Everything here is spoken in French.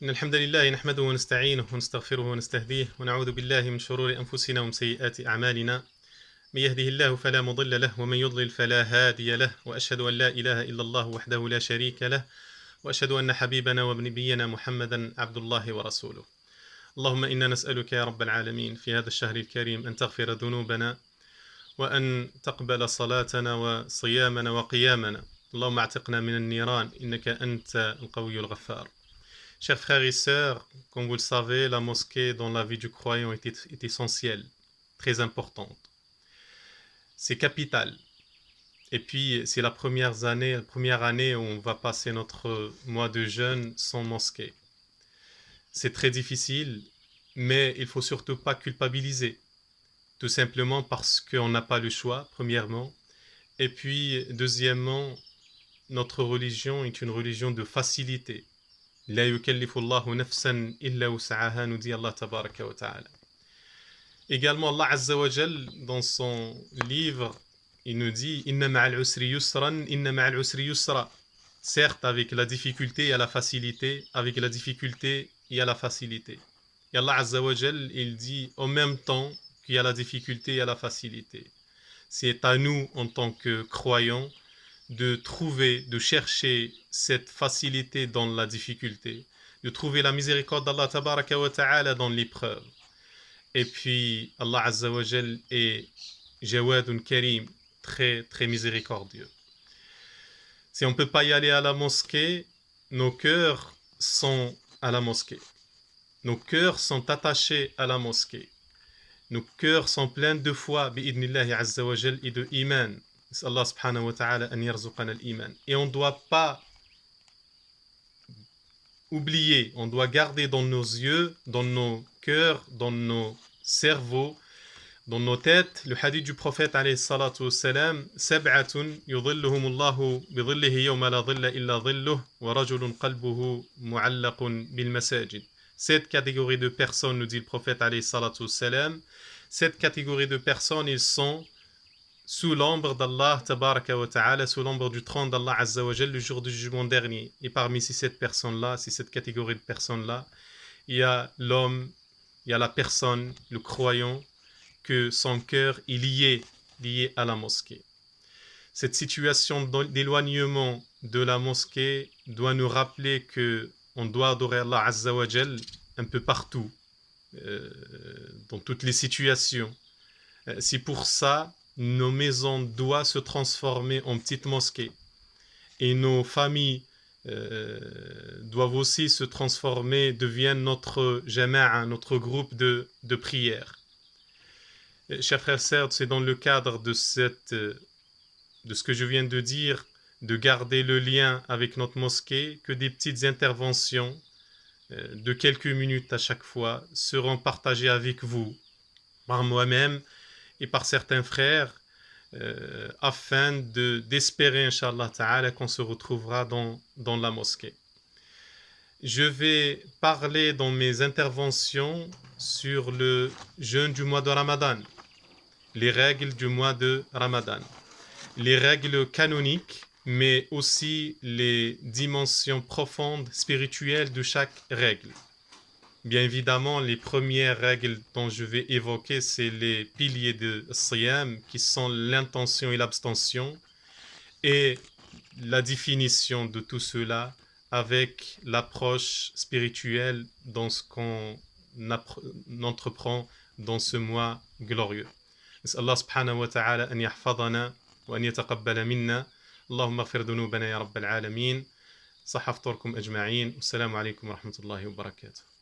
إن الحمد لله نحمده ونستعينه ونستغفره ونستهديه ونعوذ بالله من شرور أنفسنا ومن سيئات أعمالنا من يهده الله فلا مضل له ومن يضلل فلا هادي له وأشهد أن لا إله إلا الله وحده لا شريك له وأشهد أن حبيبنا ونبينا محمدا عبد الله ورسوله. اللهم إنا نسألك يا رب العالمين في هذا الشهر الكريم أن تغفر ذنوبنا وأن تقبل صلاتنا وصيامنا وقيامنا. اللهم اعتقنا من النيران إنك أنت القوي الغفار. Chers frères et sœurs, comme vous le savez, la mosquée dans la vie du croyant est essentielle, très importante. C'est capital. Et puis, c'est la première année où on va passer notre mois de jeûne sans mosquée. C'est très difficile, mais il ne faut surtout pas culpabiliser. Tout simplement parce qu'on n'a pas le choix, premièrement. Et puis, deuxièmement, notre religion est une religion de facilité. لا يكلف الله نفسا إلا وسعها, nous dit Allah tabaraka wa ta'ala. Également, Allah Azza wa Jal, dans son livre, il nous dit Inna ma'al usri yusran, inna ma'al usri yusra. Certes, avec la difficulté, il y a la facilité. Avec la difficulté, il y a la facilité. Et Allah Azza wa Jal, il dit en même temps qu'il y a la difficulté, il y a la facilité. C'est à nous, en tant que croyants, de trouver, de chercher cette facilité dans la difficulté, de trouver la miséricorde d'Allah tabaraka wa ta'ala dans l'épreuve. Et puis Allah Azza wa Jal est Jawadun Karim, très très miséricordieux. Si on ne peut pas y aller à la mosquée, nos cœurs sont à la mosquée. Nos cœurs sont attachés à la mosquée. Nos cœurs sont pleins de foi, bi'idnillahi Azza wa Jal, et de iman. Allah subhanahu wa ta'ala an yarzuqana al-iman. Et on ne doit pas oublier, on doit garder dans nos yeux, dans nos cœurs, dans nos cerveaux, dans nos têtes, le hadith du prophète alayhi salatu wassalam, sab'atun yudhilluhumullahu bidhillihi yawma la dhilla illa dhilluh wa rajulun qalbuhu mu'allaqun bil masajid. Cette catégorie de personnes, nous dit le prophète alayhi salatu wassalam, cette catégorie de personnes, ils sont sous l'ombre d'Allah tabaraka wa ta'ala, sous l'ombre du trône d'Allah Azza wa Jal, le jour du jugement dernier. Et parmi ces sept personnes-là, ces cette catégorie de personnes-là, il y a l'homme, il y a la personne, le croyant, que son cœur est lié à la mosquée. Cette situation d'éloignement de la mosquée doit nous rappeler que on doit adorer Allah Azza wa Jal un peu partout, dans toutes les situations. C'est pour ça nos maisons doivent se transformer en petites mosquées et nos familles doivent aussi se transformer, deviennent notre jama'a, notre groupe de prière. Chers frères et sœurs, c'est dans le cadre de ce que je viens de dire, de garder le lien avec notre mosquée, que des petites interventions de quelques minutes à chaque fois seront partagées avec vous, par moi-même et par certains frères, afin d'espérer, Inch'Allah Ta'ala, qu'on se retrouvera dans la mosquée. Je vais parler dans mes interventions sur le jeûne du mois de Ramadan, les règles du mois de Ramadan, les règles canoniques, mais aussi les dimensions profondes, spirituelles de chaque règle. Bien évidemment, les premières règles dont je vais évoquer, c'est les piliers de Siyam, qui sont l'intention et l'abstention, et la définition de tout cela avec l'approche spirituelle dans ce qu'on entreprend dans ce mois glorieux. Allah subhanahu wa ta'ala an yahfadana wa an yataqabbala minna. Allahumma ighfir dhunubana ya rabbal alamin. صحفتكم أجمعين والسلام عليكم ورحمة الله وبركاته.